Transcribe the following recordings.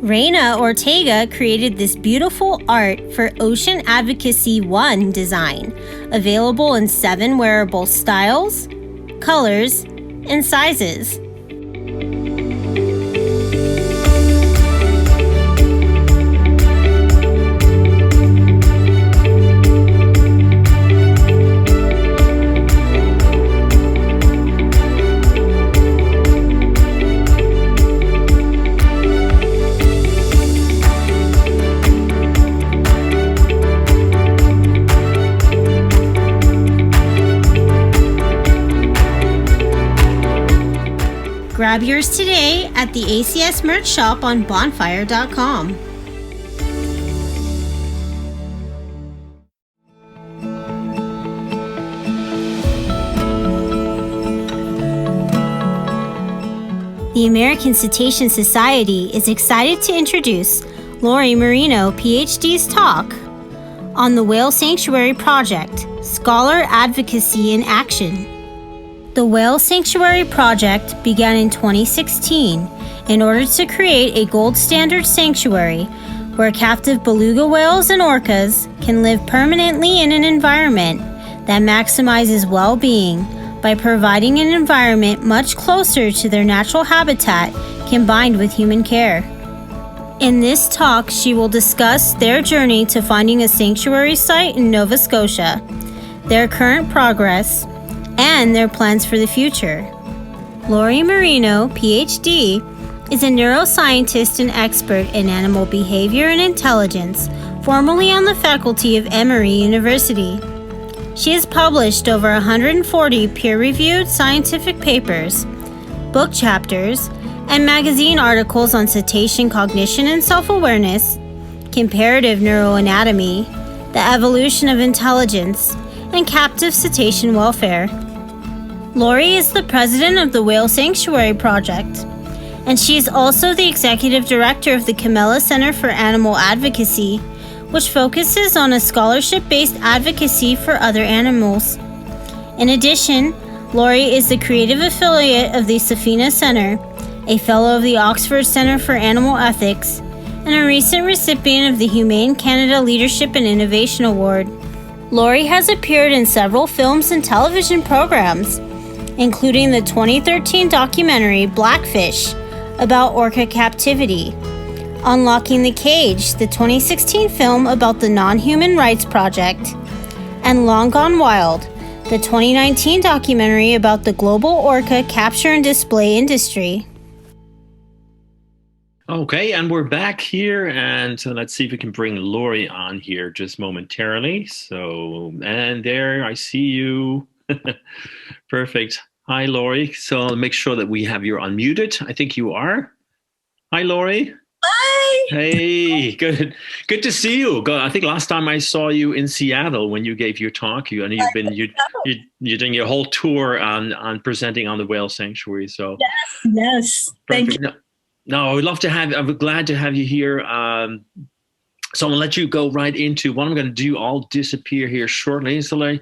Reina Ortega created this beautiful art for Ocean Advocacy 1 design, available in 7 wearable styles, colors, and sizes. Grab yours today at the ACS merch shop on bonfire.com. The American Cetacean Society is excited to introduce Lori Marino, Ph.D.'s talk on the Whale Sanctuary Project, Scholar Advocacy in Action. The Whale Sanctuary Project began in 2016 in order to create a gold standard sanctuary where captive beluga whales and orcas can live permanently in an environment that maximizes well-being by providing an environment much closer to their natural habitat combined with human care. In this talk, she will discuss their journey to finding a sanctuary site in Nova Scotia, their current progress, and their plans for the future. Lori Marino, Ph.D., is a neuroscientist and expert in animal behavior and intelligence, formerly on the faculty of Emory University. She has published over 140 peer-reviewed scientific papers, book chapters, and magazine articles on cetacean cognition and self-awareness, comparative neuroanatomy, the evolution of intelligence, and captive cetacean welfare. Lori is the president of the Whale Sanctuary Project, and she is also the executive director of the Camella Center for Animal Advocacy, which focuses on a scholarship-based advocacy for other animals. In addition, Lori is the creative affiliate of the Safina Center, a fellow of the Oxford Center for Animal Ethics, and a recent recipient of the Humane Canada Leadership and Innovation Award. Lori has appeared in several films and television programs, including the 2013 documentary Blackfish about orca captivity, Unlocking the Cage, the 2016 film about the Non-Human Rights Project, and Long Gone Wild, the 2019 documentary about the global orca capture and display industry. Okay, and we're back here, and so let's see if we can bring Lori on here just momentarily. So, and there, I see you. Perfect. Hi, Lori. So I'll make sure that we have you unmuted. I think you are. Hi, Lori. Hi. Hey, good. Good to see you. I think last time I saw you in Seattle when you gave your talk, you're doing your whole tour on presenting on the whale sanctuary. So yes. Thank you. No, I would love to have. I'm glad to have you here. So I'm gonna let you go right into what I'm gonna do. I'll disappear here shortly, so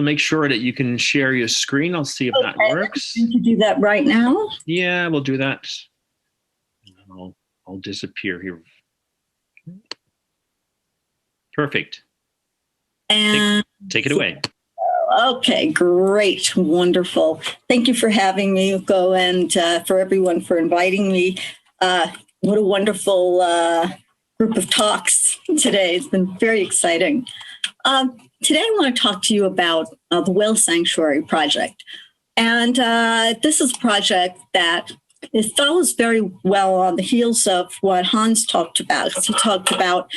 make sure that you can share your screen. I'll see if that works. Can you do that right now? Yeah, we'll do that. I'll disappear here. Perfect. And take it away. Okay, great, wonderful. Thank you for having me, Hugo, and for everyone for inviting me. What a wonderful group of talks today. It's been very exciting. Today I want to talk to you about the Whale Sanctuary Project. And this is a project that it follows very well on the heels of what Hans talked about. He talked about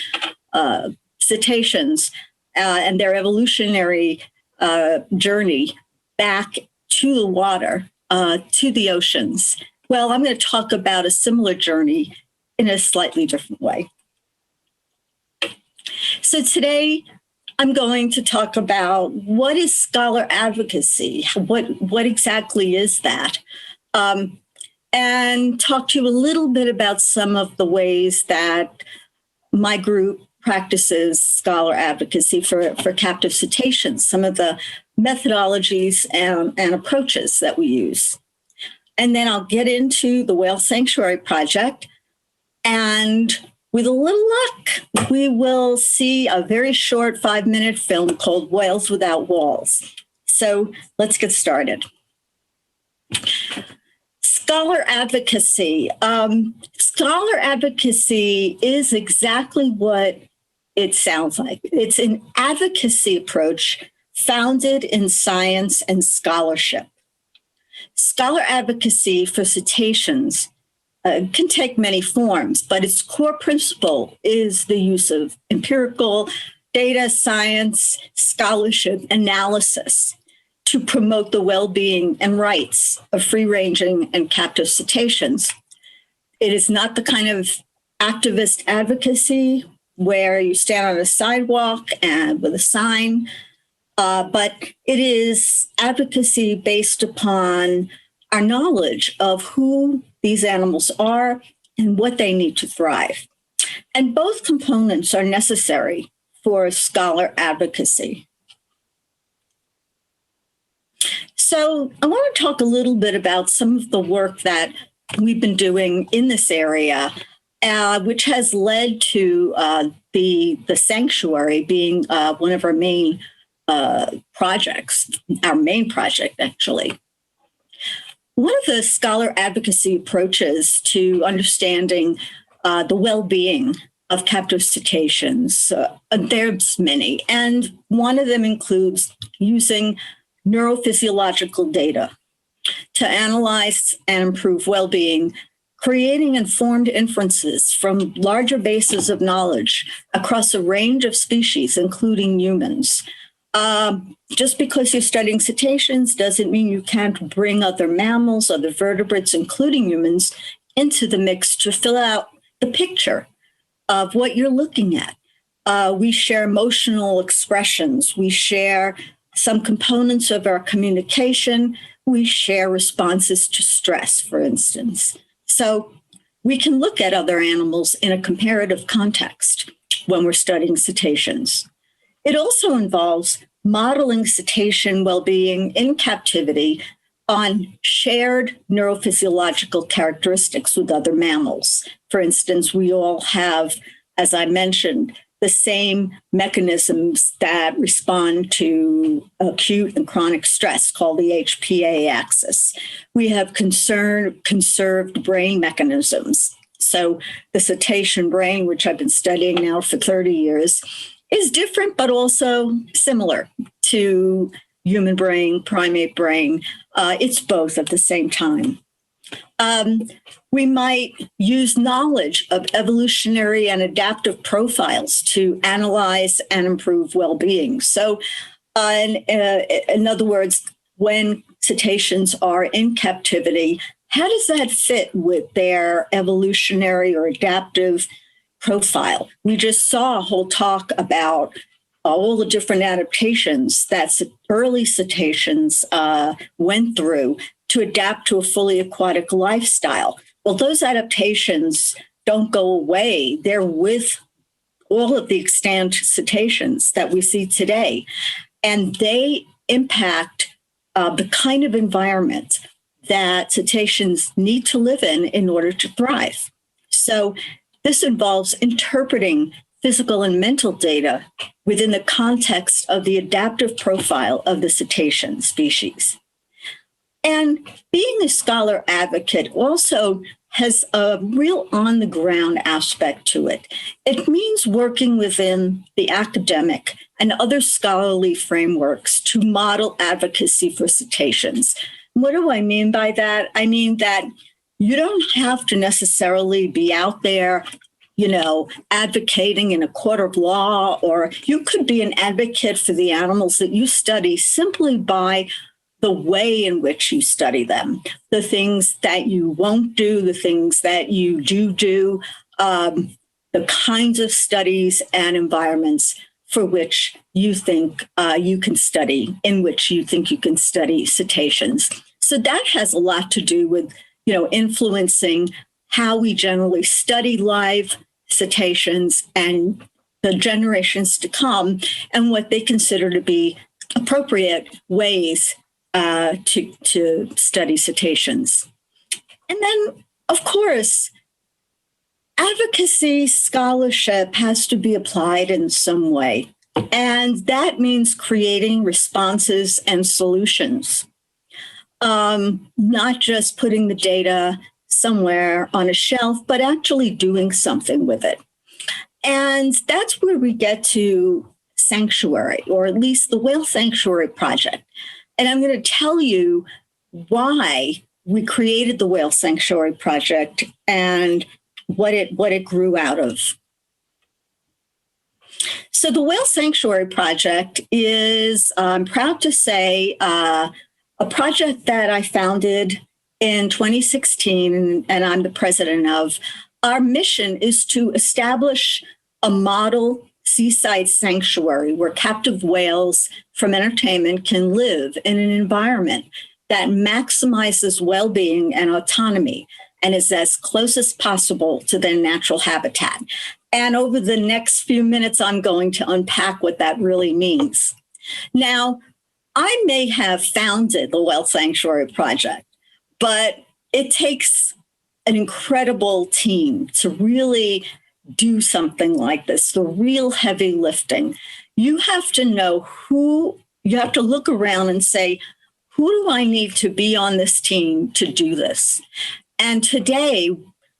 cetaceans and their evolutionary journey back to the water, to the oceans. Well, I'm going to talk about a similar journey in a slightly different way. So today, I'm going to talk about what is scholar advocacy? What exactly is that? And talk to you a little bit about some of the ways that my group practices scholar advocacy for captive cetaceans, some of the methodologies and approaches that we use. And then I'll get into the Whale Sanctuary Project And with a little luck, we will see a very short 5-minute film called Whales Without Walls. So let's get started. Scholar advocacy. Scholar advocacy is exactly what it sounds like. It's an advocacy approach founded in science and scholarship. Scholar advocacy for cetaceans can take many forms, but its core principle is the use of empirical data, science, scholarship, analysis to promote the well-being and rights of free-ranging and captive cetaceans. It is not the kind of activist advocacy where you stand on a sidewalk and with a sign, but it is advocacy based upon our knowledge of who these animals are and what they need to thrive. And both components are necessary for scholar advocacy. So I want to talk a little bit about some of the work that we've been doing in this area, which has led to the Sanctuary being one of our main projects, our main project, actually. One of the scholar advocacy approaches to understanding the well-being of captive cetaceans, there's many, and one of them includes using neurophysiological data to analyze and improve well-being, creating informed inferences from larger bases of knowledge across a range of species, including humans. Just because you're studying cetaceans doesn't mean you can't bring other mammals, other vertebrates, including humans, into the mix to fill out the picture of what you're looking at. We share emotional expressions. We share some components of our communication. We share responses to stress, for instance. So we can look at other animals in a comparative context when we're studying cetaceans. It also involves modeling cetacean well-being in captivity on shared neurophysiological characteristics with other mammals. For instance, we all have, as I mentioned, the same mechanisms that respond to acute and chronic stress called the HPA axis. We have conserved brain mechanisms. So the cetacean brain, which I've been studying now for 30 years, is different, but also similar to human brain, primate brain. It's both at the same time. We might use knowledge of evolutionary and adaptive profiles to analyze and improve well-being. So in other words, when cetaceans are in captivity, how does that fit with their evolutionary or adaptive profile? We just saw a whole talk about all the different adaptations that early cetaceans went through to adapt to a fully aquatic lifestyle. Well, those adaptations don't go away. They're with all of the extant cetaceans that we see today, and they impact the kind of environment that cetaceans need to live in order to thrive. So this involves interpreting physical and mental data within the context of the adaptive profile of the cetacean species. And being a scholar advocate also has a real on-the-ground aspect to it. It means working within the academic and other scholarly frameworks to model advocacy for cetaceans. What do I mean by that? I mean that you don't have to necessarily be out there, advocating in a court of law, or you could be an advocate for the animals that you study simply by the way in which you study them, the things that you won't do, the things that you do, the kinds of studies and environments for which you think you can study, in which you think you can study cetaceans. So that has a lot to do with, influencing how we generally study live cetaceans and the generations to come, and what they consider to be appropriate ways to study cetaceans. And then, of course, Advocacy scholarship has to be applied in some way. And that means creating responses and solutions, not just putting the data somewhere on a shelf, but actually doing something with it. And that's where we get to Sanctuary, or at least the Whale Sanctuary Project. And I'm going to tell you why we created the Whale Sanctuary Project and what it grew out of. So the Whale Sanctuary Project is, I'm proud to say, a project that I founded in 2016, and I'm the president of. Our mission is to establish a model seaside sanctuary where captive whales from entertainment can live in an environment that maximizes well-being and autonomy and is as close as possible to their natural habitat. And over the next few minutes, I'm going to unpack what that really means. Now, I may have founded the Whale Sanctuary Project, but it takes an incredible team to really do something like this, the real heavy lifting. You have to know you have to look around and say, who do I need to be on this team to do this? And today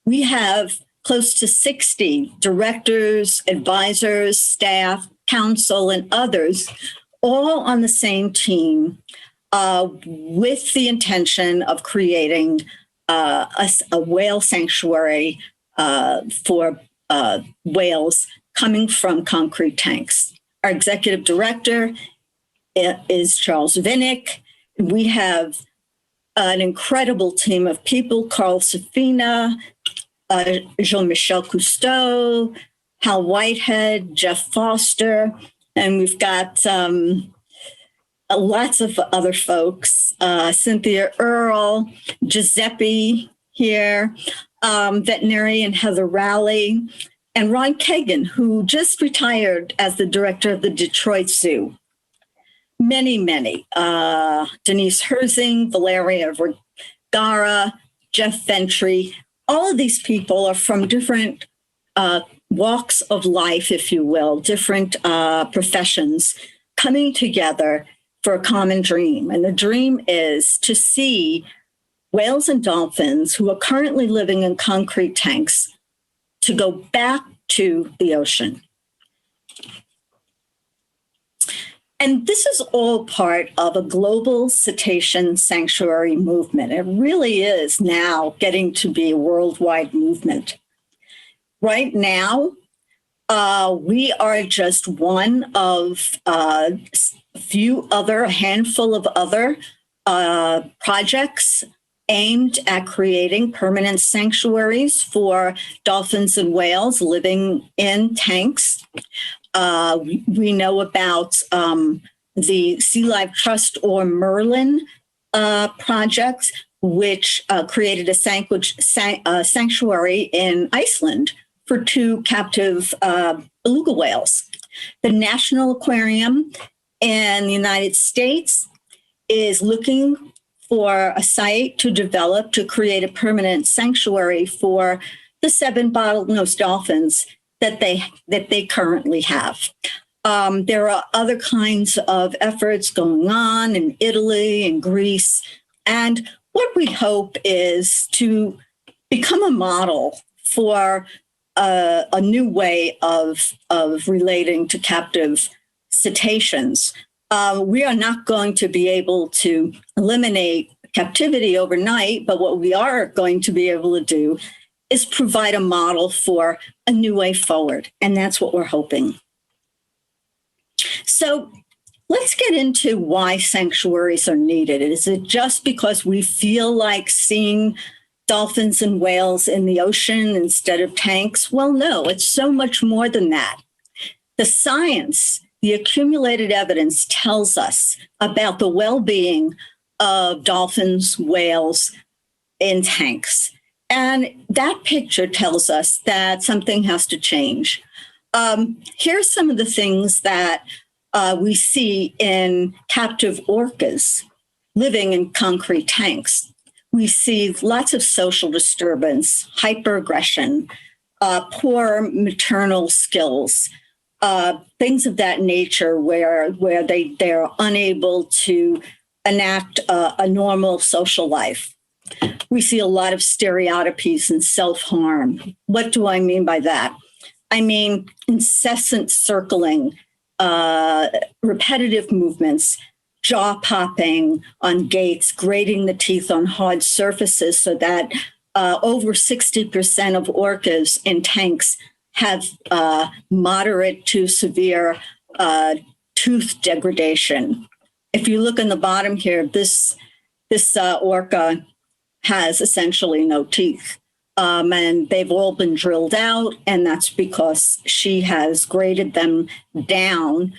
we have close to 60 directors, advisors, staff, council, and others, all on the same team with the intention of creating a whale sanctuary for whales coming from concrete tanks. Our executive director is Charles Vinnick. We have an incredible team of people: Carl Safina, Jean-Michel Cousteau, Hal Whitehead, Jeff Foster, and we've got lots of other folks, Cynthia Earle, Giuseppe here, veterinarian Heather Rowley, and Ron Kagan, who just retired as the director of the Detroit Zoo. Many, Denise Herzing, Valeria Vergara, Jeff Ventry. All of these people are from different walks of life, if you will, different professions coming together for a common dream. And the dream is to see whales and dolphins who are currently living in concrete tanks to go back to the ocean. And this is all part of a global cetacean sanctuary movement. It really is now getting to be a worldwide movement. Right now, we are just one of a handful of other projects aimed at creating permanent sanctuaries for dolphins and whales living in tanks. We know about the Sea Life Trust, or Merlin project, which created a sanctuary in Iceland for 2 captive beluga whales. The National Aquarium in the United States is looking for a site to create a permanent sanctuary for the 7 bottlenose dolphins that they currently have. There are other kinds of efforts going on in Italy and Greece. And what we hope is to become a model for a new way of relating to captive cetaceans. We are not going to be able to eliminate captivity overnight, but what we are going to be able to do is provide a model for a new way forward. And that's what we're hoping. So let's get into why sanctuaries are needed. Is it just because we feel like seeing dolphins and whales in the ocean instead of tanks? Well, no, it's so much more than that. The science, the accumulated evidence tells us about the well-being of dolphins, whales in tanks. And that picture tells us that something has to change. Here's some of the things that we see in captive orcas living in concrete tanks. We see lots of social disturbance, hyperaggression, poor maternal skills, things of that nature where they're unable to enact a normal social life. We see a lot of stereotypies and self-harm. What do I mean by that? I mean incessant circling, repetitive movements, jaw popping on gates, grating the teeth on hard surfaces, so that over 60% of orcas in tanks have moderate to severe tooth degradation. If you look in the bottom here, this orca has essentially no teeth. And they've all been drilled out, and that's because she has graded them down,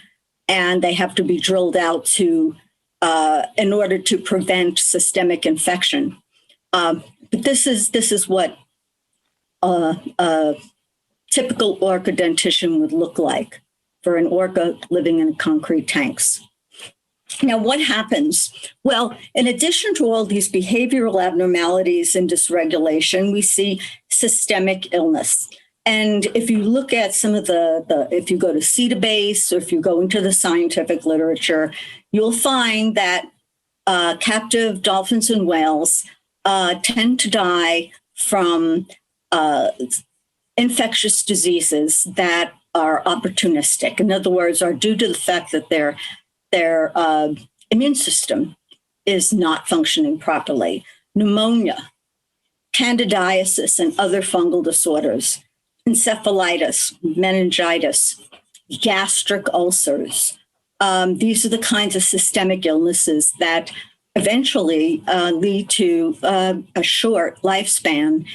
and they have to be drilled out in order to prevent systemic infection. But this is what a typical orca dentition would look like for an orca living in concrete tanks. Now, what happens? Well, in addition to all these behavioral abnormalities and dysregulation, we see systemic illness. And if you look at some of if you go to Cetacean or if you go into the scientific literature, you'll find that captive dolphins and whales tend to die from infectious diseases that are opportunistic. In other words, are due to the fact that their immune system is not functioning properly. Pneumonia, candidiasis, and other fungal disorders, encephalitis, meningitis, gastric ulcers. These are the kinds of systemic illnesses that eventually lead to a short lifespan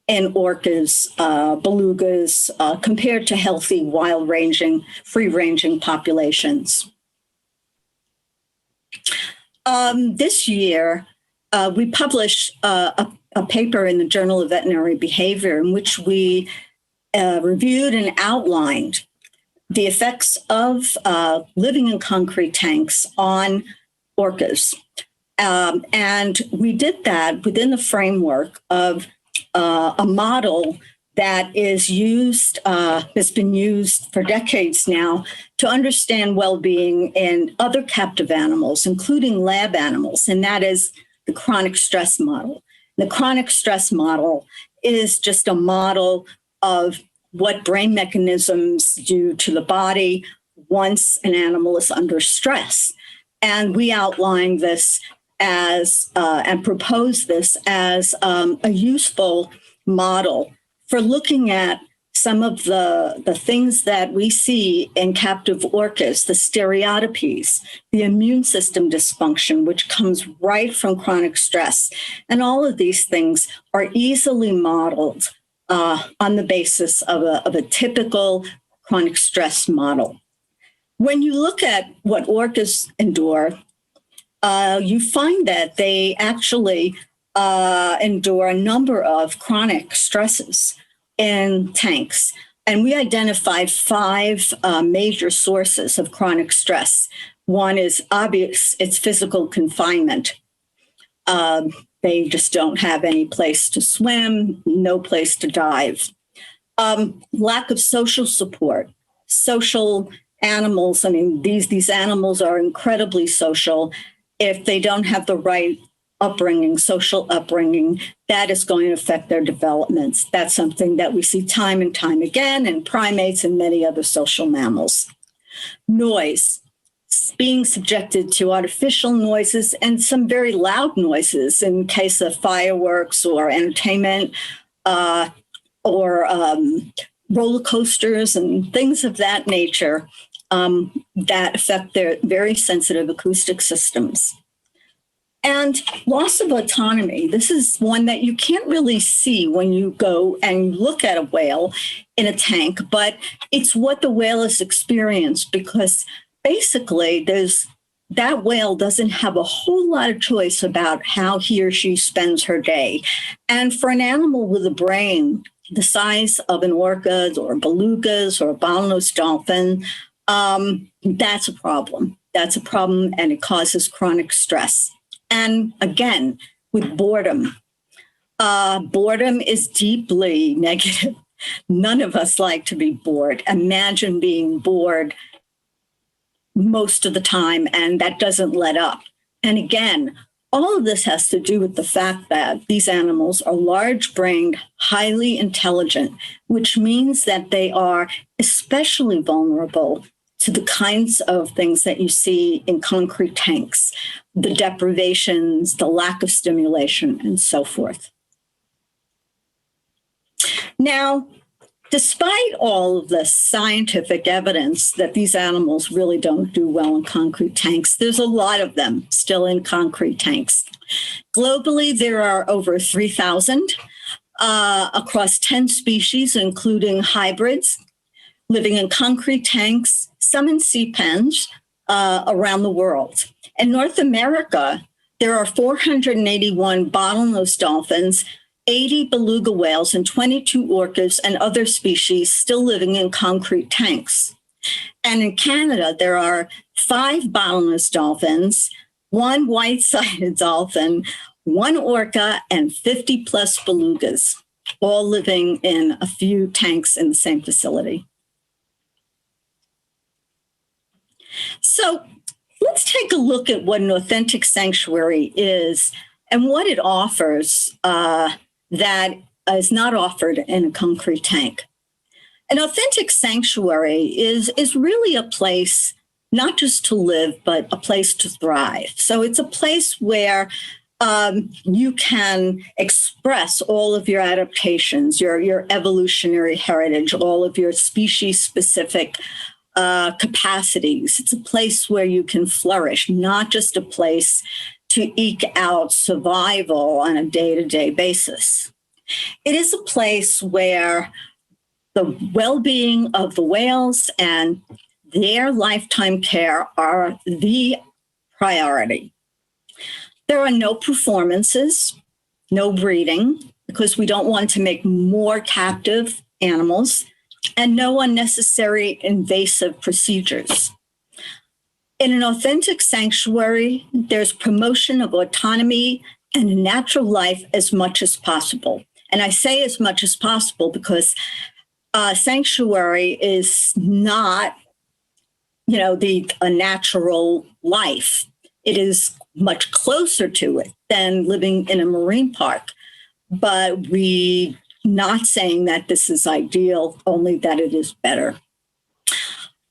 in orcas, belugas, compared to healthy, wild-ranging, free-ranging populations. This year, we published a paper in the Journal of Veterinary Behavior in which we reviewed and outlined the effects of living in concrete tanks on orcas. And we did that within the framework of a model that is used, has been used for decades now to understand well-being in other captive animals, including lab animals, and that is the chronic stress model. The chronic stress model is just a model of what brain mechanisms do to the body once an animal is under stress. And we outline this as, and propose this as a useful model for looking at some of the things that we see in captive orcas, the stereotypies, the immune system dysfunction, which comes right from chronic stress. And all of these things are easily modeled on the basis of a typical chronic stress model. When you look at what orcas endure, you find that they actually endure a number of chronic stresses in tanks. And we identified 5 major sources of chronic stress. One is obvious, it's physical confinement. They just don't have any place to swim, no place to dive. Lack of social support. Social animals, I mean, these animals are incredibly social. If they don't have the right upbringing, social upbringing, that is going to affect their developments. That's something that we see time and time again in primates and many other social mammals. Noise, being subjected to artificial noises and some very loud noises in case of fireworks or entertainment or roller coasters and things of that nature that affect their very sensitive acoustic systems. And loss of autonomy. This is one that you can't really see when you go and look at a whale in a tank, but it's what the whale has experienced, because basically that whale doesn't have a whole lot of choice about how he or she spends her day. And for an animal with a brain the size of an orca or belugas or a bottlenose dolphin, that's a problem. That's a problem, and it causes chronic stress. And again, with boredom. Boredom is deeply negative None of us like to be bored. Imagine being bored most of the time, and that doesn't let up. And again, all of this has to do with the fact that these animals are large-brained, highly intelligent, which means that they are especially vulnerable to the kinds of things that you see in concrete tanks, the deprivations, the lack of stimulation, and so forth. Now, despite all of the scientific evidence that these animals really don't do well in concrete tanks, there's a lot of them still in concrete tanks. Globally, there are over 3,000 across 10 species, including hybrids, living in concrete tanks, some in sea pens around the world. In North America, there are 481 bottlenose dolphins, 80 beluga whales, and 22 orcas and other species still living in concrete tanks. And in Canada, there are 5 bottlenose dolphins, 1 white-sided dolphin, 1 orca, and 50 plus belugas, all living in a few tanks in the same facility. So let's take a look at what an authentic sanctuary is and what it offers that is not offered in a concrete tank. An authentic sanctuary is really a place not just to live, but a place to thrive. So it's a place where you can express all of your adaptations, your evolutionary heritage, all of your species-specific capacities. It's a place where you can flourish, not just a place to eke out survival on a day-to-day basis. It is a place where the well-being of the whales and their lifetime care are the priority. There are no performances, no breeding, because we don't want to make more captive animals, and no unnecessary invasive procedures. In an authentic sanctuary, there's promotion of autonomy and a natural life as much as possible. And I say as much as possible because a sanctuary is not, a natural life. It is much closer to it than living in a marine park. But we're not saying that this is ideal, only that it is better.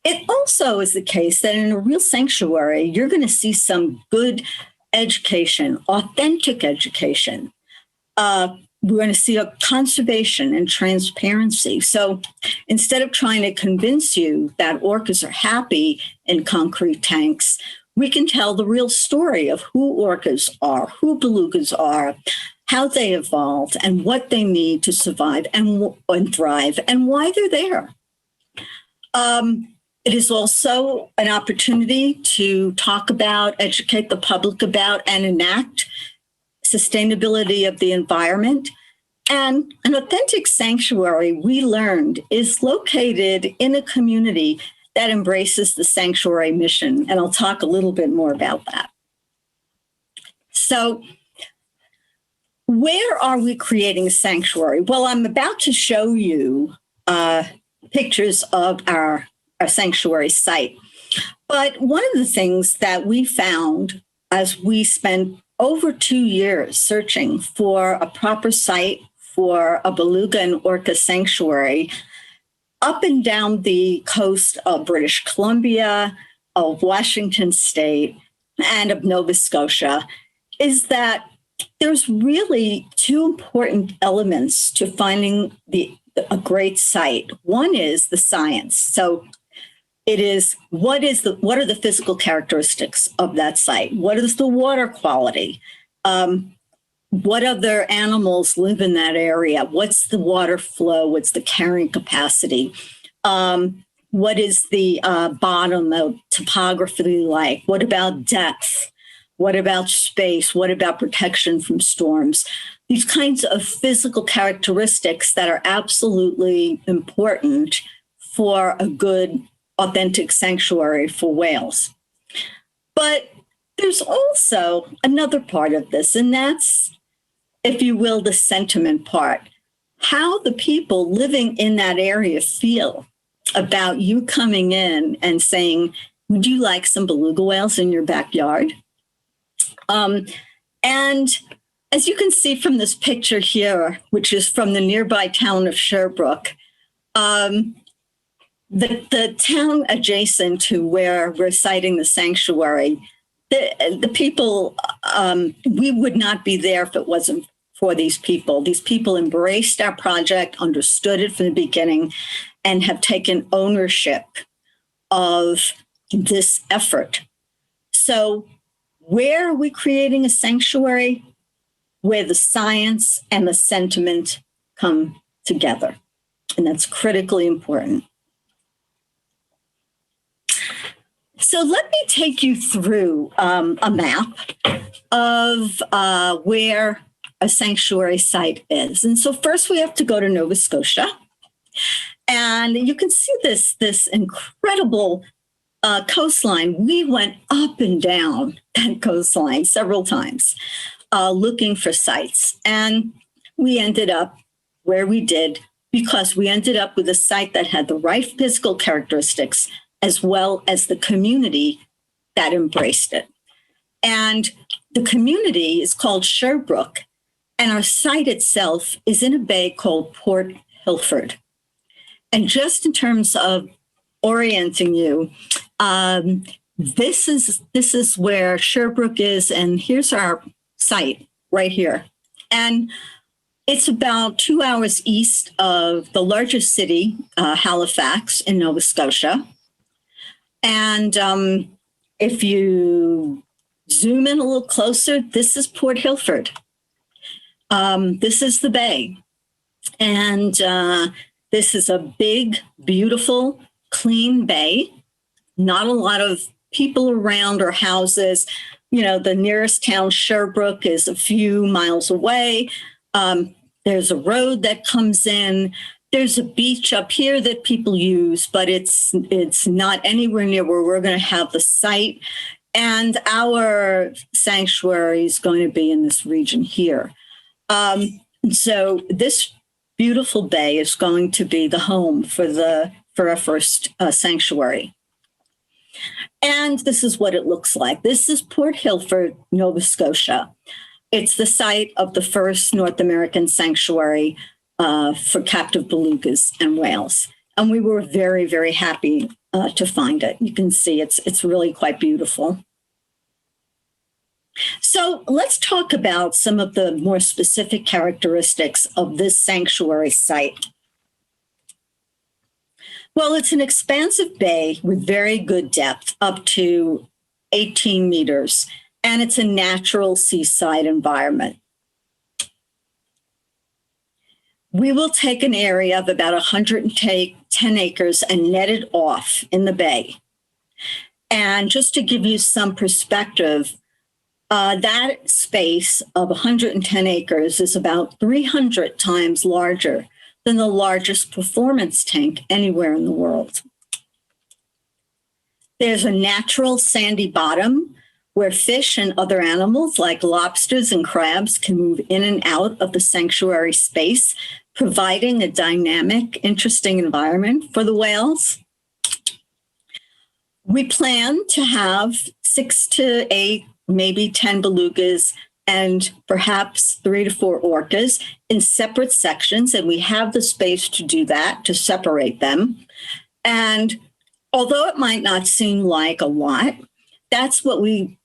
It also is the case that in a real sanctuary, you're going to see some good education, authentic education. We're going to see a conservation and transparency. So instead of trying to convince you that orcas are happy in concrete tanks, we can tell the real story of who orcas are, who belugas are, how they evolved, and what they need to survive and thrive, and why they're there. It is also an opportunity to talk about, educate the public about, and enact sustainability of the environment. And an authentic sanctuary, we learned, is located in a community that embraces the sanctuary mission. And I'll talk a little bit more about that. So where are we creating a sanctuary? Well, I'm about to show you pictures of our sanctuary site. But one of the things that we found as we spent over 2 years searching for a proper site for a beluga and orca sanctuary up and down the coast of British Columbia, of Washington State, and of Nova Scotia, is that there's really 2 important elements to finding a great site. One is the science. So it is what are the physical characteristics of that site? What is the water quality? What other animals live in that area? What's the water flow? What's the carrying capacity? What is the bottom of topography like? What about depth? What about space? What about protection from storms? These kinds of physical characteristics that are absolutely important for a good, authentic sanctuary for whales. But there's also another part of this, and that's, if you will, the sentiment part. how the people living in that area feel about you coming in and saying, would you like some beluga whales in your backyard? And as you can see from this picture here, which is from the nearby town of Sherbrooke, the town adjacent to where we're siting the sanctuary, the people, we would not be there if it wasn't for these people. These people embraced our project, understood it from the beginning, and have taken ownership of this effort. So where are we creating a sanctuary? Where the science and the sentiment come together. And that's critically important. So let me take you through a map of where a sanctuary site is. And so first we have to go to Nova Scotia. And you can see this incredible coastline. We went up and down that coastline several times looking for sites. And we ended up where we did because we ended up with a site that had the right physical characteristics as well as the community that embraced it. And the community is called Sherbrooke, and our site itself is in a bay called Port Hilford. And just in terms of orienting you, this is where Sherbrooke is, and here's our site right here. And it's about 2 hours east of the largest city, Halifax in Nova Scotia. And if you zoom in a little closer, this is Port Hilford. This is the bay. And this is a big, beautiful, clean bay. Not a lot of people around or houses. You know, the nearest town, Sherbrooke, is a few miles away. There's a road that comes in. There's a beach up here that people use, but it's not anywhere near where we're going to have the site. And our sanctuary is going to be in this region here. So this beautiful bay is going to be the home for our first sanctuary. And this is what it looks like. This is Port Hilford, Nova Scotia. It's the site of the first North American sanctuary for captive belugas and whales. And we were very, very happy to find it. You can see it's really quite beautiful. So let's talk about some of the more specific characteristics of this sanctuary site. Well, it's an expansive bay with very good depth, up to 18 meters, and it's a natural seaside environment. We will take an area of about 110 acres and net it off in the bay. And just to give you some perspective, that space of 110 acres is about 300 times larger than the largest performance tank anywhere in the world. There's a natural sandy bottom where fish and other animals like lobsters and crabs can move in and out of the sanctuary space, providing a dynamic, interesting environment for the whales. We plan to have 6 to 8, maybe 10 belugas and perhaps 3 to 4 orcas in separate sections. And we have the space to do that, to separate them. And although it might not seem like a lot, that's what we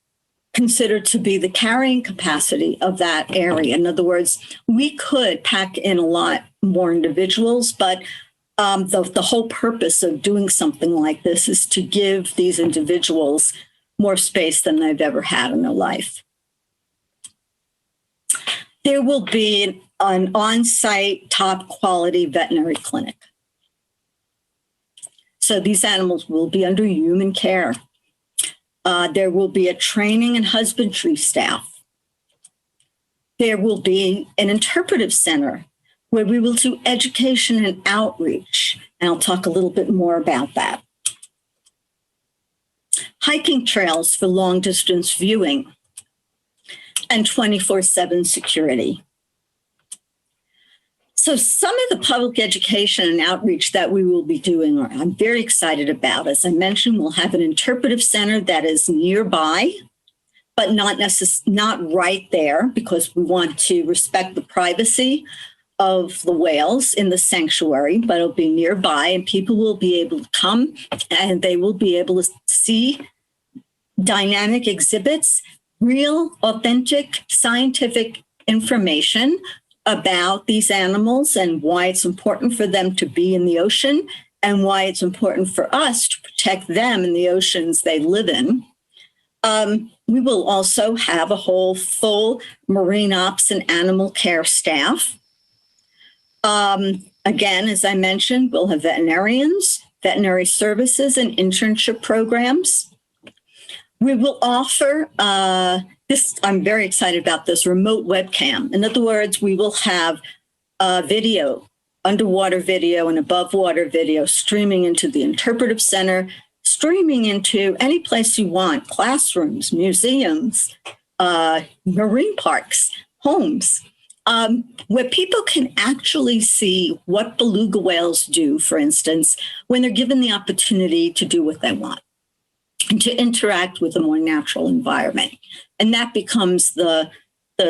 consider to be the carrying capacity of that area. In other words, we could pack in a lot more individuals, but the whole purpose of doing something like this is to give these individuals more space than they've ever had in their life. There will be an on-site, top-quality veterinary clinic. So these animals will be under human care. There will be a training and husbandry staff. There will be an interpretive center where we will do education and outreach. And I'll talk a little bit more about that. Hiking trails for long-distance viewing and 24/7 security. So some of the public education and outreach that we will be doing, I'm very excited about. As I mentioned, we'll have an interpretive center that is nearby, but not right there, because we want to respect the privacy of the whales in the sanctuary, but it'll be nearby, and people will be able to come and they will be able to see dynamic exhibits, real, authentic, scientific information about these animals and why it's important for them to be in the ocean and why it's important for us to protect them in the oceans they live in. We will also have a whole full marine ops and animal care staff. Again, as I mentioned, we'll have veterinarians, veterinary services, and internship programs. We will offer this, I'm very excited about this, remote webcam. In other words, we will have video, underwater video and above water video streaming into the interpretive center, streaming into any place you want, classrooms, museums, marine parks, homes, where people can actually see what beluga whales do, for instance, when they're given the opportunity to do what they want and to interact with a more natural environment. And that becomes the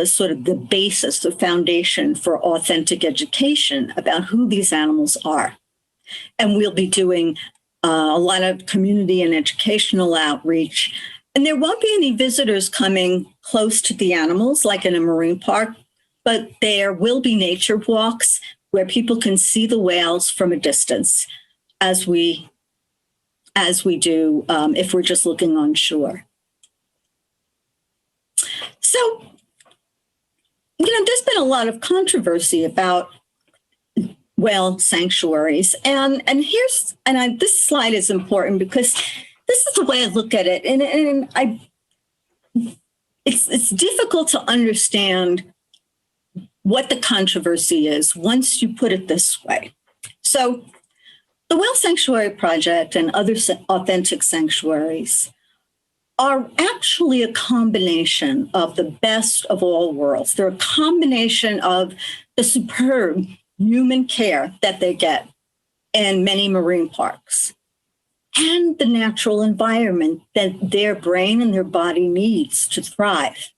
sort of the basis, the foundation for authentic education about who these animals are. And we'll be doing a lot of community and educational outreach. And there won't be any visitors coming close to the animals like in a marine park, but there will be nature walks where people can see the whales from a distance as we do if we're just looking on shore. So, there's been a lot of controversy about whale sanctuaries. And this slide is important because this is the way I look at it. And it's difficult to understand what the controversy is once you put it this way. So the Whale Sanctuary Project and other authentic sanctuaries are actually a combination of the best of all worlds. They're a combination of the superb human care that they get in many marine parks and the natural environment that their brain and their body needs to thrive.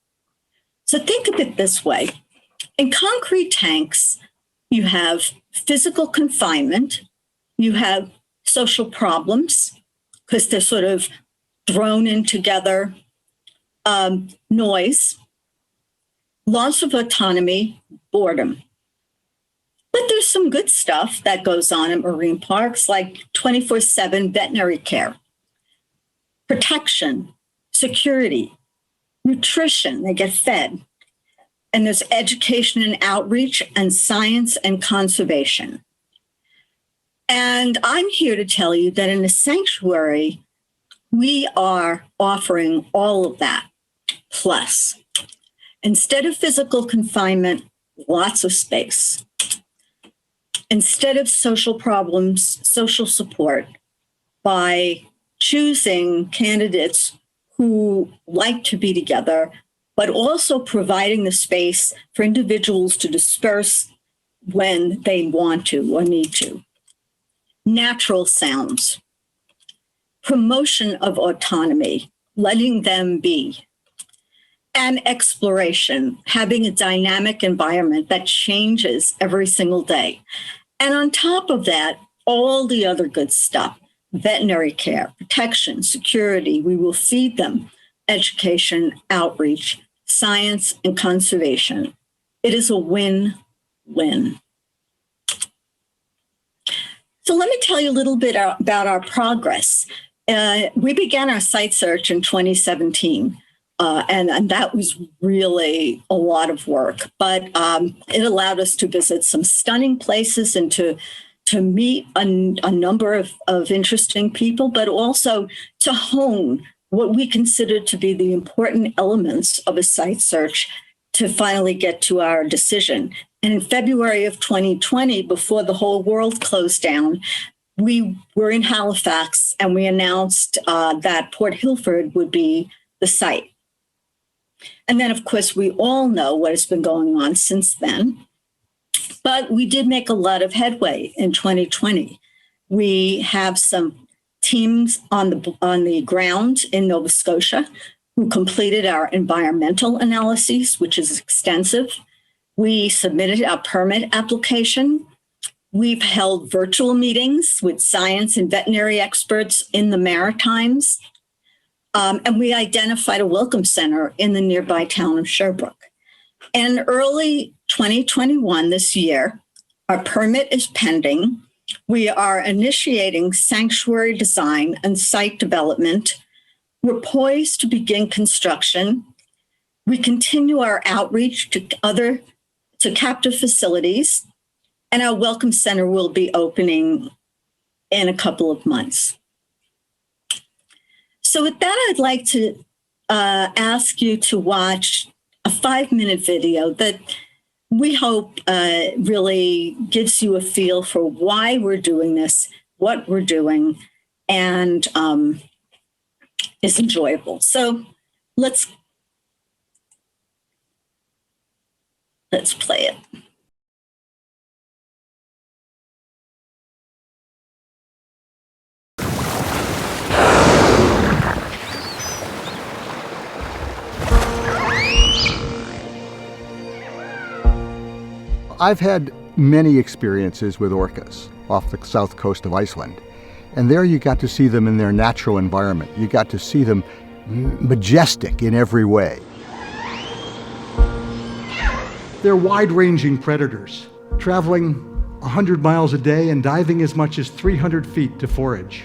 So think of it this way. In concrete tanks, you have physical confinement, you have social problems because they're sort of thrown in together, noise, loss of autonomy, boredom. But there's some good stuff that goes on in marine parks, like 24/7 veterinary care, protection, security, nutrition, they get fed. And there's education and outreach and science and conservation. And I'm here to tell you that in a sanctuary, we are offering all of that. Plus, instead of physical confinement, lots of space. Instead of social problems, social support by choosing candidates who like to be together, but also providing the space for individuals to disperse when they want to or need to. Natural sounds, promotion of autonomy, letting them be, and exploration, having a dynamic environment that changes every single day. And on top of that, all the other good stuff, veterinary care, protection, security, we will feed them, education, outreach, science, and conservation. It is a win-win. So let me tell you a little bit about our progress. We began our site search in 2017, and that was really a lot of work. But it allowed us to visit some stunning places and to meet a number of interesting people, but also to hone what we consider to be the important elements of a site search to finally get to our decision. And in February of 2020, before the whole world closed down, we were in Halifax and we announced that Port Hilford would be the site. And then, of course, we all know what has been going on since then. But we did make a lot of headway in 2020. We have some teams on the ground in Nova Scotia who completed our environmental analyses, which is extensive. We submitted our permit application. We've held virtual meetings with science and veterinary experts in the Maritimes. And we identified a welcome center in the nearby town of Sherbrooke. In early 2021, this year, our permit is pending. We are initiating sanctuary design and site development. We're poised to begin construction. We continue our outreach to captive facilities, and our welcome center will be opening in a couple of months. So with that, I'd like to ask you to watch a 5-minute video that we hope really gives you a feel for why we're doing this, what we're doing, and is enjoyable. So let's play it. I've had many experiences with orcas off the south coast of Iceland, and there you got to see them in their natural environment. You got to see them majestic in every way. They're wide-ranging predators, traveling 100 miles a day and diving as much as 300 feet to forage.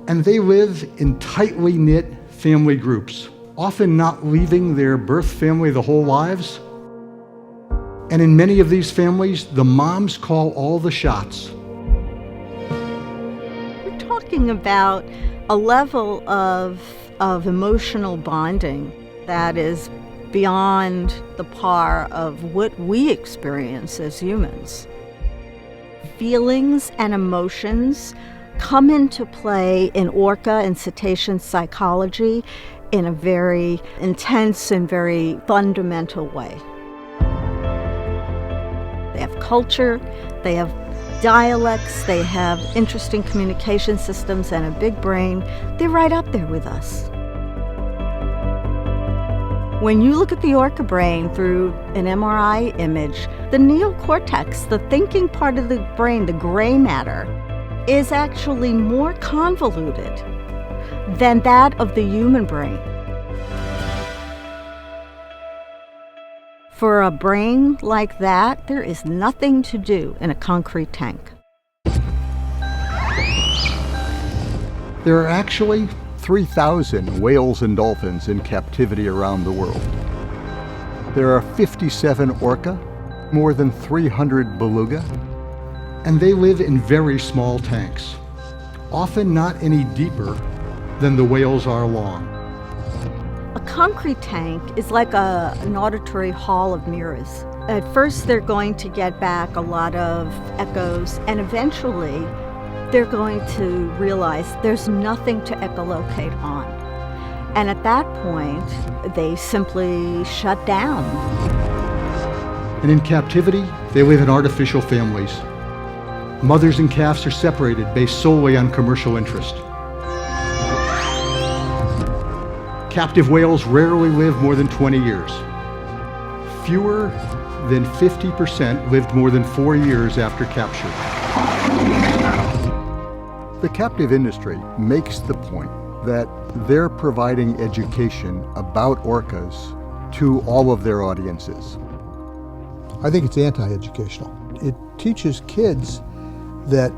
And they live in tightly knit family groups, often not leaving their birth family the whole lives. And in many of these families, the moms call all the shots. We're talking about a level of emotional bonding that is beyond the par of what we experience as humans. Feelings and emotions come into play in orca and cetacean psychology in a very intense and very fundamental way. They have culture, they have dialects, they have interesting communication systems and a big brain. They're right up there with us. When you look at the orca brain through an MRI image, the neocortex, the thinking part of the brain, the gray matter, is actually more convoluted than that of the human brain. For a brain like that, there is nothing to do in a concrete tank. There are actually 3,000 whales and dolphins in captivity around the world. There are 57 orca, more than 300 beluga, and they live in very small tanks, often not any deeper than the whales are long. A concrete tank is like an auditory hall of mirrors. At first, they're going to get back a lot of echoes, and eventually, they're going to realize there's nothing to echolocate on. And at that point, they simply shut down. And in captivity, they live in artificial families. Mothers and calves are separated based solely on commercial interest. Captive whales rarely live more than 20 years. Fewer than 50% lived more than 4 years after capture. The captive industry makes the point that they're providing education about orcas to all of their audiences. I think it's anti-educational. It teaches kids that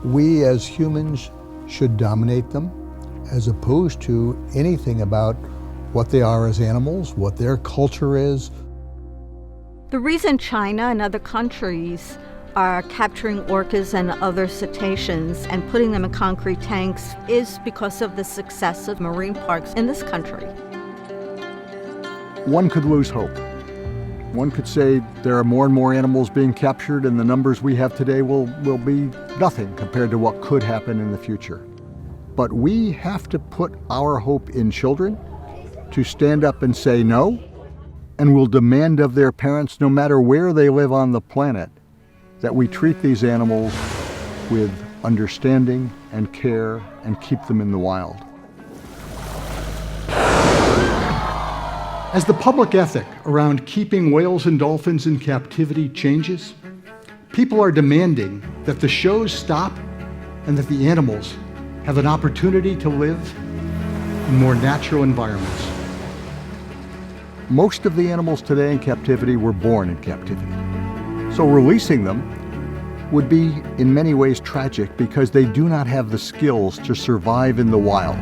we as humans should dominate them, as opposed to anything about what they are as animals, what their culture is. The reason China and other countries are capturing orcas and other cetaceans and putting them in concrete tanks is because of the success of marine parks in this country. One could lose hope. One could say there are more and more animals being captured, and the numbers we have today will be nothing compared to what could happen in the future. But we have to put our hope in children to stand up and say no, and will demand of their parents, no matter where they live on the planet, that we treat these animals with understanding and care and keep them in the wild. As the public ethic around keeping whales and dolphins in captivity changes, people are demanding that the shows stop and that the animals have an opportunity to live in more natural environments. Most of the animals today in captivity were born in captivity. So releasing them would be in many ways tragic because they do not have the skills to survive in the wild.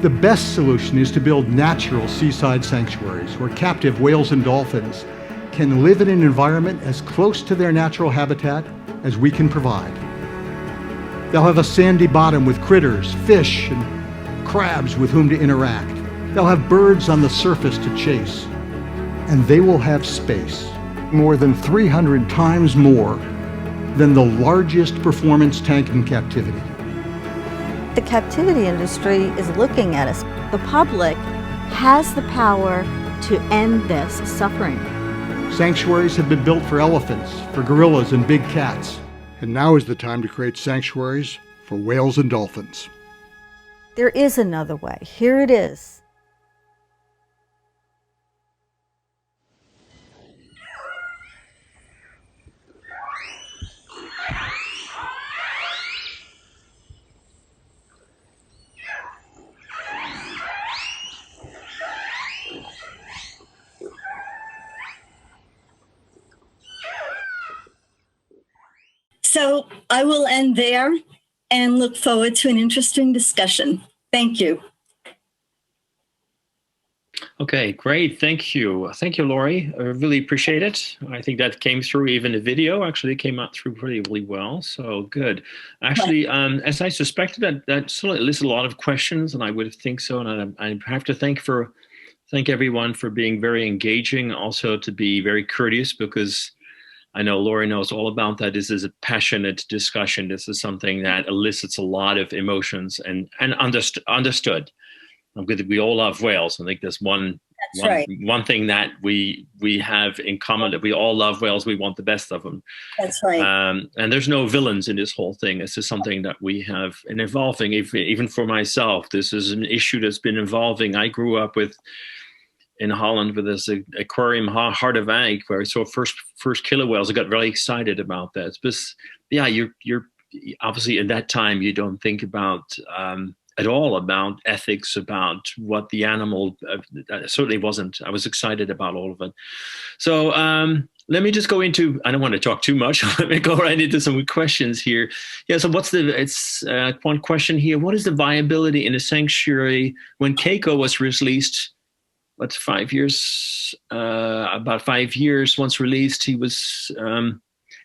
The best solution is to build natural seaside sanctuaries where captive whales and dolphins can live in an environment as close to their natural habitat as we can provide. They'll have a sandy bottom with critters, fish, and crabs with whom to interact. They'll have birds on the surface to chase. And they will have space, more than 300 times more than the largest performance tank in captivity. The captivity industry is looking at us. The public has the power to end this suffering. Sanctuaries have been built for elephants, for gorillas, and big cats. And now is the time to create sanctuaries for whales and dolphins. There is another way. Here it is. So I will end there and look forward to an interesting discussion. Thank you. Okay, great. Thank you. Thank you, Lori. I really appreciate it. I think that came through even the video. Actually, came out through pretty well. So good. Actually, as I suspected, that sort of listed a lot of questions, and I would think so. And I have to thank everyone for being very engaging, also to be very courteous, because I know Lori knows all about that. This is a passionate discussion. This is something that elicits a lot of emotions and understood. I'm good that we all love whales. I think there's one thing that we have in common, that we all love whales. We want the best of them. That's right. And there's no villains in this whole thing. This is something that we have in evolving. Even for myself, this is an issue that's been evolving. I grew up in Holland with this aquarium, Heart of Ag, where I saw first killer whales. I got really excited about that. But yeah, you're obviously at that time you don't think about at all about ethics, about what the animal certainly wasn't. I was excited about all of it. So let me just go into, I don't want to talk too much. Let me go right into some questions here. Yeah, so it's one question here. What is the viability in a sanctuary when Keiko was released? What's 5 years? About 5 years once released, he was,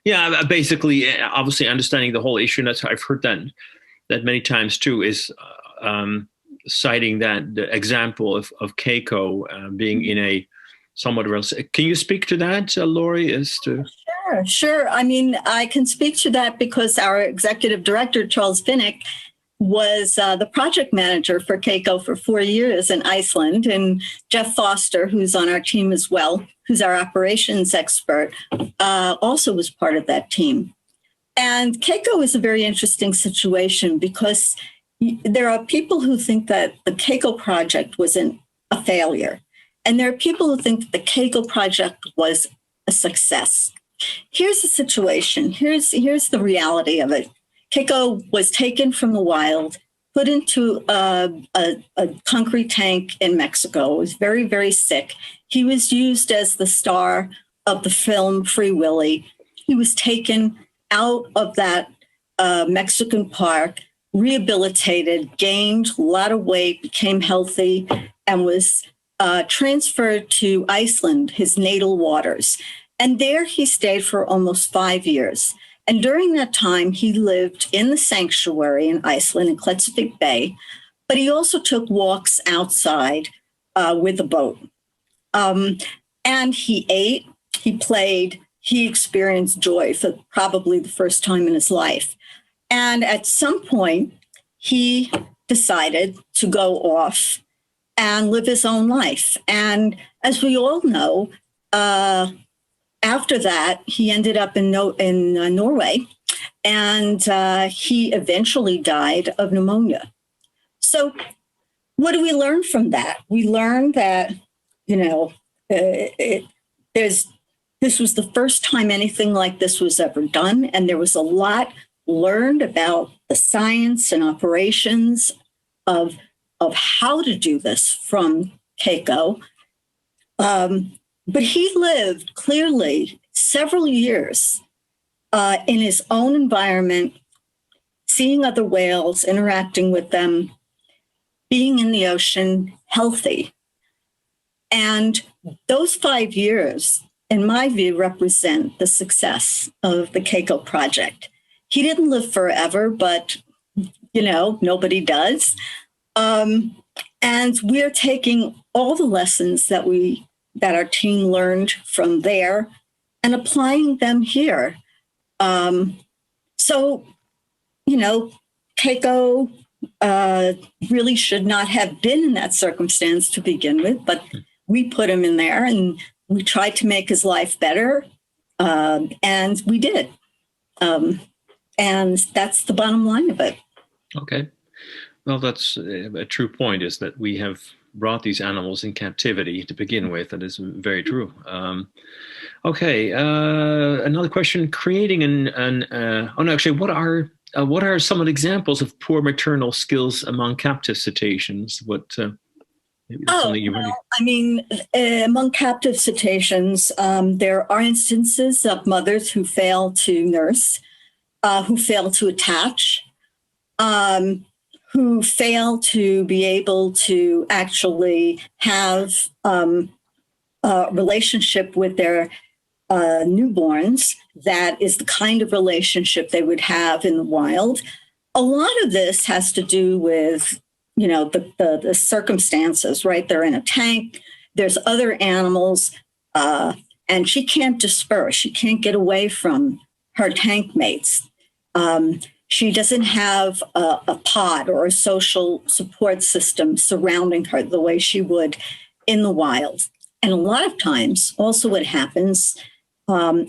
basically, obviously understanding the whole issue. And that's I've heard that many times too, is citing that the example of Keiko being in a somewhat else. Can you speak to that, Lori? Sure. I mean, I can speak to that because our executive director, Charles Vinnick, was the project manager for Keiko for 4 years in Iceland. And Jeff Foster, who's on our team as well, who's our operations expert, also was part of that team. And Keiko is a very interesting situation because there are people who think that the Keiko project was a failure. And there are people who think that the Keiko project was a success. Here's the situation. Here's the reality of it. Keiko was taken from the wild, put into a concrete tank in Mexico. He was very, very sick. He was used as the star of the film Free Willy. He was taken out of that Mexican park, rehabilitated, gained a lot of weight, became healthy, and was transferred to Iceland, his natal waters. And there he stayed for almost 5 years. And during that time, he lived in the sanctuary in Iceland, in Klettsvik Bay, but he also took walks outside with a boat. And he ate, he played, he experienced joy for probably the first time in his life. And at some point, he decided to go off and live his own life. And as we all know, after that, he ended up in Norway, and he eventually died of pneumonia. So what do we learn from that? We learned that, this was the first time anything like this was ever done, and there was a lot learned about the science and operations of how to do this from Keiko. But he lived clearly several years in his own environment, seeing other whales, interacting with them, being in the ocean, healthy. And those 5 years, in my view, represent the success of the Keiko project. He didn't live forever, but, nobody does. And we're taking all the lessons that our team learned from there and applying them here. So, Keiko really should not have been in that circumstance to begin with, but we put him in there and we tried to make his life better, and we did. And that's the bottom line of it. Okay. Well, that's a true point, is that we have brought these animals in captivity to begin with. That is very true. Okay. Another question, creating what are some of the examples of poor maternal skills among captive cetaceans? Among captive cetaceans, there are instances of mothers who fail to nurse, who fail to attach, who fail to be able to actually have a relationship with their newborns that is the kind of relationship they would have in the wild. A lot of this has to do with, the circumstances, right? They're in a tank, there's other animals, and she can't disperse. She can't get away from her tank mates. She doesn't have a pod or a social support system surrounding her the way she would in the wild. And a lot of times, also what happens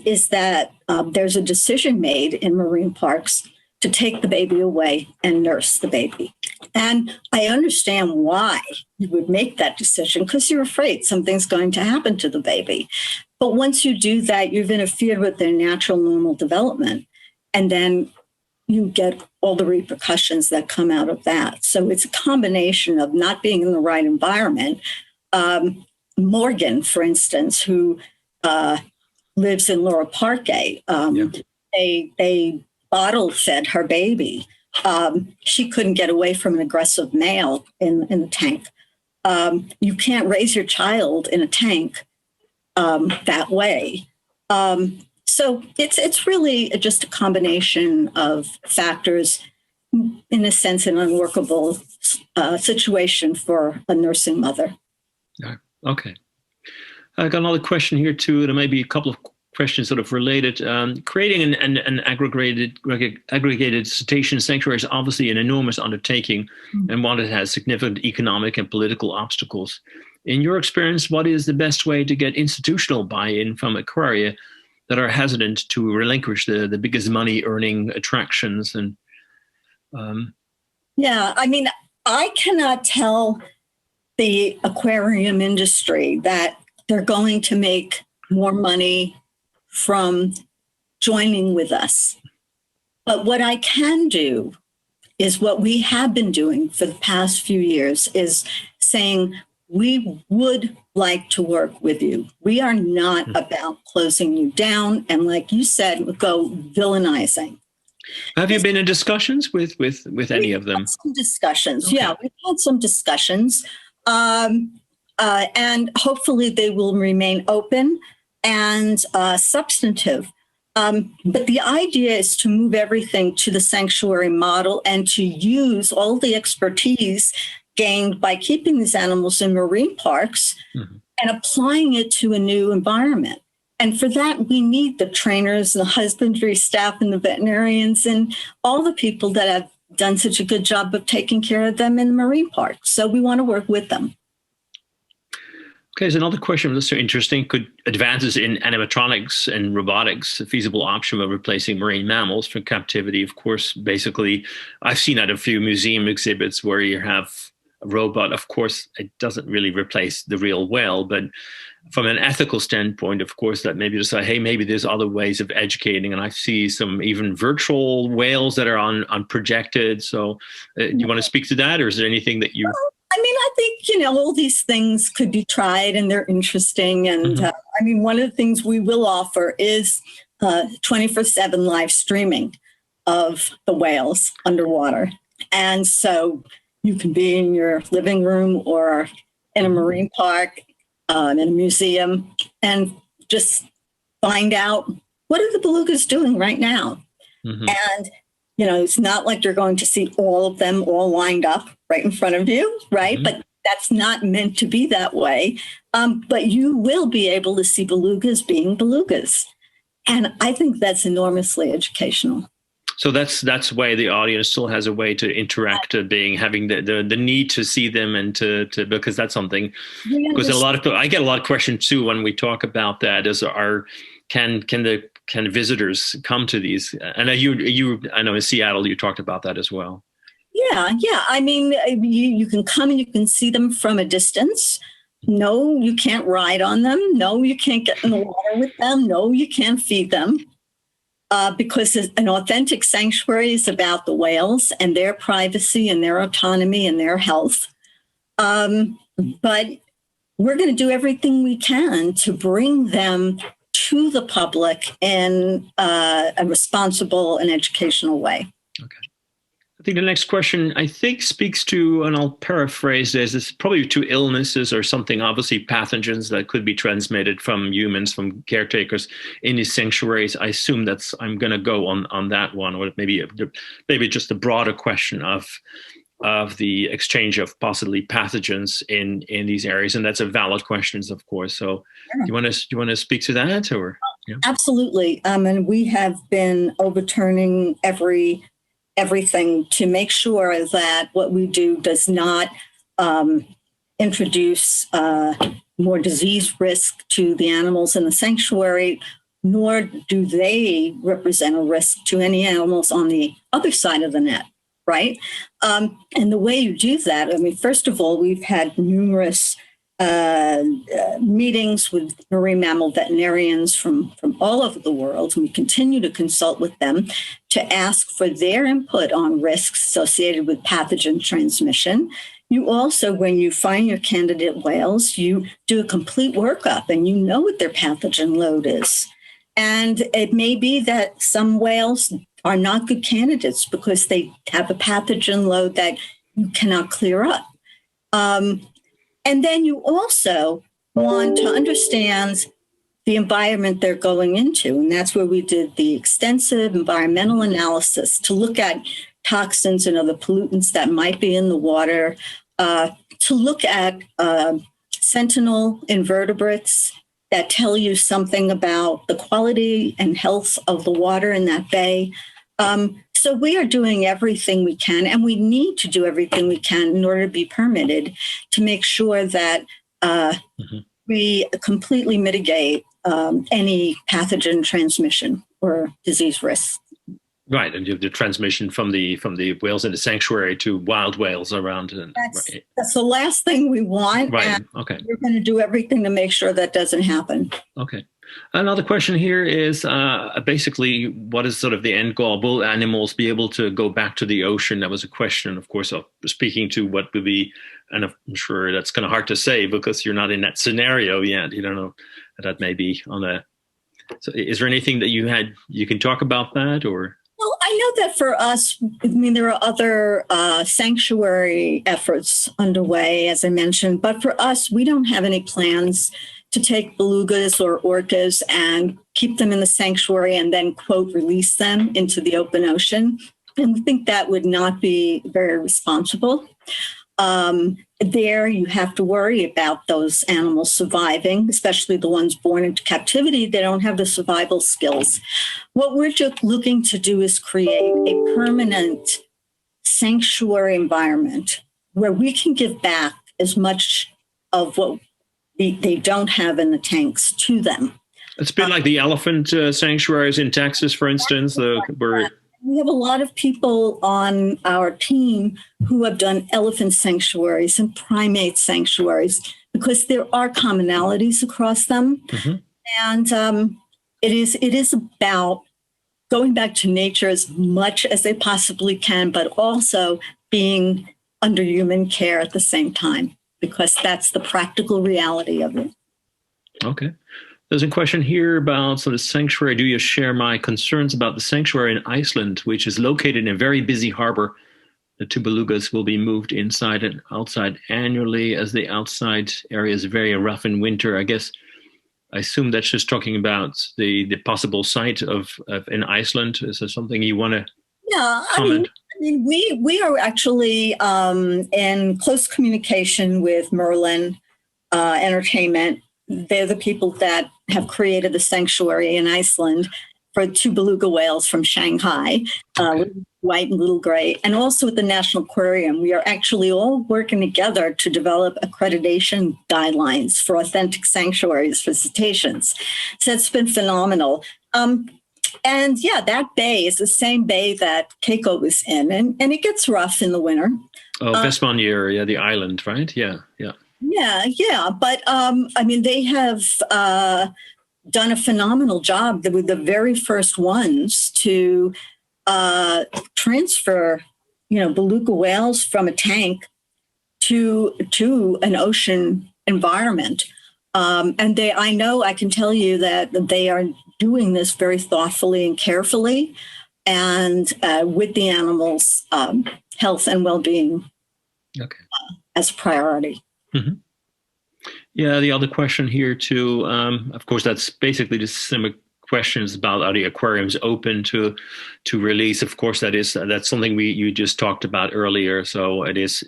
is that there's a decision made in marine parks to take the baby away and nurse the baby. And I understand why you would make that decision, because you're afraid something's going to happen to the baby. But once you do that, you've interfered with their natural, normal development. And then you get all the repercussions that come out of that. So it's a combination of not being in the right environment. Morgan, for instance, who lives in Laura Parque, they bottle fed her baby. She couldn't get away from an aggressive male in the tank. You can't raise your child in a tank that way. So it's really just a combination of factors, in a sense, an unworkable situation for a nursing mother. Okay. I got another question here too. There may be a couple of questions sort of related. Creating an aggregated cetacean sanctuary is obviously an enormous undertaking, and one that has significant economic and political obstacles. In your experience, what is the best way to get institutional buy-in from Aquaria that are hesitant to relinquish the biggest money-earning attractions? And I cannot tell the aquarium industry that they're going to make more money from joining with us. But what I can do is what we have been doing for the past few years, is saying we would like to work with you. We are not about closing you down and, like you said, go villainizing. Have you been in discussions with any of them? Some discussions, okay. Yeah, we've had some discussions. And hopefully they will remain open and substantive. But the idea is to move everything to the sanctuary model and to use all the expertise gained by keeping these animals in marine parks and applying it to a new environment. And for that, we need the trainers, the husbandry staff, and the veterinarians, and all the people that have done such a good job of taking care of them in the marine park. So we want to work with them. Okay, so another question that's so interesting. Could advances in animatronics and robotics a feasible option of replacing marine mammals for captivity? Of course, basically, I've seen at a few museum exhibits where you have a robot. Of course, it doesn't really replace the real whale, but from an ethical standpoint, of course, that maybe to say, hey, maybe there's other ways of educating. And I see some even virtual whales that are on projected. So do you want to speak to that, or is there anything that you... I mean, I think, all these things could be tried and they're interesting. And I mean, one of the things we will offer is 24/7 live streaming of the whales underwater. And so you can be in your living room or in a marine park, in a museum, and just find out, what are the belugas doing right now? And it's not like you're going to see all of them all lined up right in front of you, right? But that's not meant to be that way. But you will be able to see belugas being belugas. And I think that's enormously educational. So that's why the audience still has a way to interact, having the need to see them and to because that's something, because I get a lot of questions too when we talk about that, can visitors come to these? And I know in Seattle you talked about that as well. Yeah. I mean, you can come and you can see them from a distance. No, you can't ride on them. No, you can't get in the water with them. No, you can't feed them. Because an authentic sanctuary is about the whales and their privacy and their autonomy and their health. But we're going to do everything we can to bring them to the public in a responsible and educational way. Okay. I think the next question, speaks to, and I'll paraphrase this, it's probably to illnesses or something, obviously pathogens that could be transmitted from humans, from caretakers in these sanctuaries. I assume I'm going to go on that one, or maybe just a broader question of the exchange of possibly pathogens in these areas. And that's a valid question, of course. So do you want to speak to that, or? Yeah. Absolutely. And we have been overturning everything to make sure that what we do does not introduce more disease risk to the animals in the sanctuary, nor do they represent a risk to any animals on the other side of the net, right? And the way you do that, I mean, first of all, we've had numerous meetings with marine mammal veterinarians from all over the world, and we continue to consult with them to ask for their input on risks associated with pathogen transmission. You also, when you find your candidate whales, you do a complete workup and you know what their pathogen load is. And it may be that some whales are not good candidates because they have a pathogen load that you cannot clear up. And then you also want to understand the environment they're going into. And that's where we did the extensive environmental analysis to look at toxins and other pollutants that might be in the water, to look at sentinel invertebrates that tell you something about the quality and health of the water in that bay. So we are doing everything we can, and we need to do everything we can in order to be permitted to make sure that we completely mitigate any pathogen transmission or disease risks. Right, and you have the transmission from the whales in the sanctuary to wild whales around. That's the last thing we want. Right. And okay. We're going to do everything to make sure that doesn't happen. Okay. Another question here is basically, what is sort of the end goal? Will animals be able to go back to the ocean? That was a question, of course, of speaking to what would be, and I'm sure that's kind of hard to say because you're not in that scenario yet. You don't know that may be on a. So is there anything that you can talk about that, or? Well, I know that for us, I mean, there are other sanctuary efforts underway, as I mentioned, but for us, we don't have any plans to take belugas or orcas and keep them in the sanctuary and then, quote, release them into the open ocean. And we think that would not be very responsible. There, you have to worry about those animals surviving, especially the ones born into captivity. They don't have the survival skills. What we're just looking to do is create a permanent sanctuary environment where we can give back as much of what they don't have in the tanks to them. It's a bit like the elephant sanctuaries in Texas, for instance. We have a lot of people on our team who have done elephant sanctuaries and primate sanctuaries because there are commonalities across them. Mm-hmm. And it is about going back to nature as much as they possibly can, but also being under human care at the same time, because that's the practical reality of it. Okay. There's a question here about the sanctuary. Do you share my concerns about the sanctuary in Iceland, which is located in a very busy harbor? The two belugas will be moved inside and outside annually, as the outside area is very rough in winter. I assume that's just talking about the possible site of in Iceland. Is there something you want to comment? I mean, we are actually in close communication with Merlin Entertainment. They're the people that have created the sanctuary in Iceland for two beluga whales from Shanghai, little white and little gray, and also with the National Aquarium. We are actually all working together to develop accreditation guidelines for authentic sanctuaries for cetaceans. So it's been phenomenal. And yeah, that bay is the same bay that Keiko was in, and it gets rough in the winter. Oh, Vestmannaeyjar, yeah, the island, right? Yeah. Yeah. But I mean, they have done a phenomenal job. They were the very first ones to transfer, beluga whales from a tank to an ocean environment. And I can tell you that they are doing this very thoughtfully and carefully, and with the animals' health and well-being as a priority. Mm-hmm. Yeah, the other question here too, of course, that's basically the similar questions about are the aquariums open to release. Of course, that's something you just talked about earlier. So it is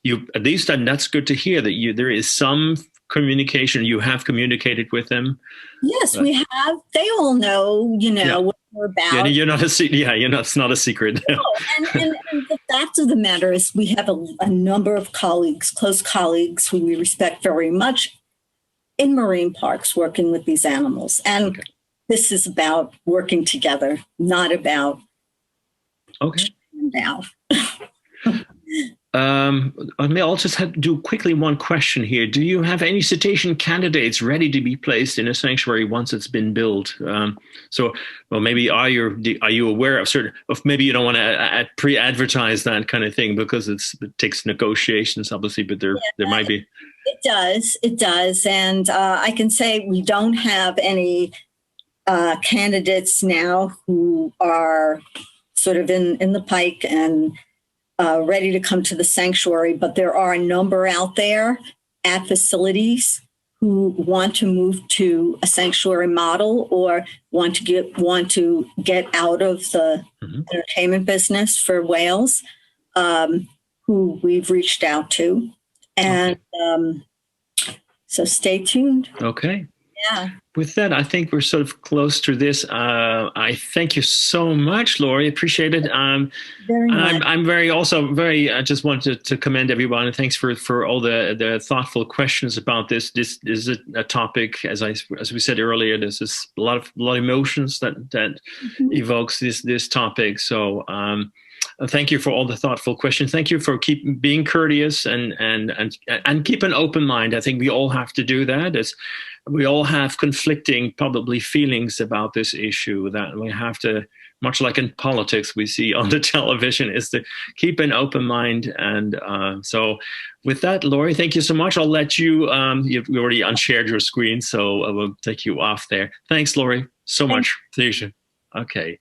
you at least, and that's good to hear that there is some communication. You have communicated with them. Yes, we have. They all know, what we're about. Yeah, you're not it's not a secret. No, and the fact of the matter is we have a number of close colleagues who we respect very much in marine parks working with these animals. And this is about working together, not about now. I'll just do quickly one question here. Do you have any cetacean candidates ready to be placed in a sanctuary once it's been built? Maybe are you aware of maybe you don't want to pre-advertise that kind of thing because it takes negotiations, obviously, but there might be. It does. And I can say we don't have any candidates now who are sort of in the pike and ready to come to the sanctuary, but there are a number out there at facilities who want to move to a sanctuary model or want to get out of the entertainment business for whales, who we've reached out to, and so stay tuned. Okay. Yeah. With that, I think we're sort of close to this. I thank you so much, Lori. Appreciate it. Very much. I'm I just wanted to commend everyone, and thanks for all the thoughtful questions about this. This is a topic, as we said earlier. This is a lot of emotions that evokes this topic. So. Thank you for all the thoughtful questions. Thank you for being courteous and keep an open mind. I think we all have to do that. We all have conflicting, probably, feelings about this issue that we have to, much like in politics we see on the television, is to keep an open mind. And so with that, Lori, thank you so much. I'll let you, you've already unshared your screen, so I will take you off there. Thanks, Lori, so much. Okay.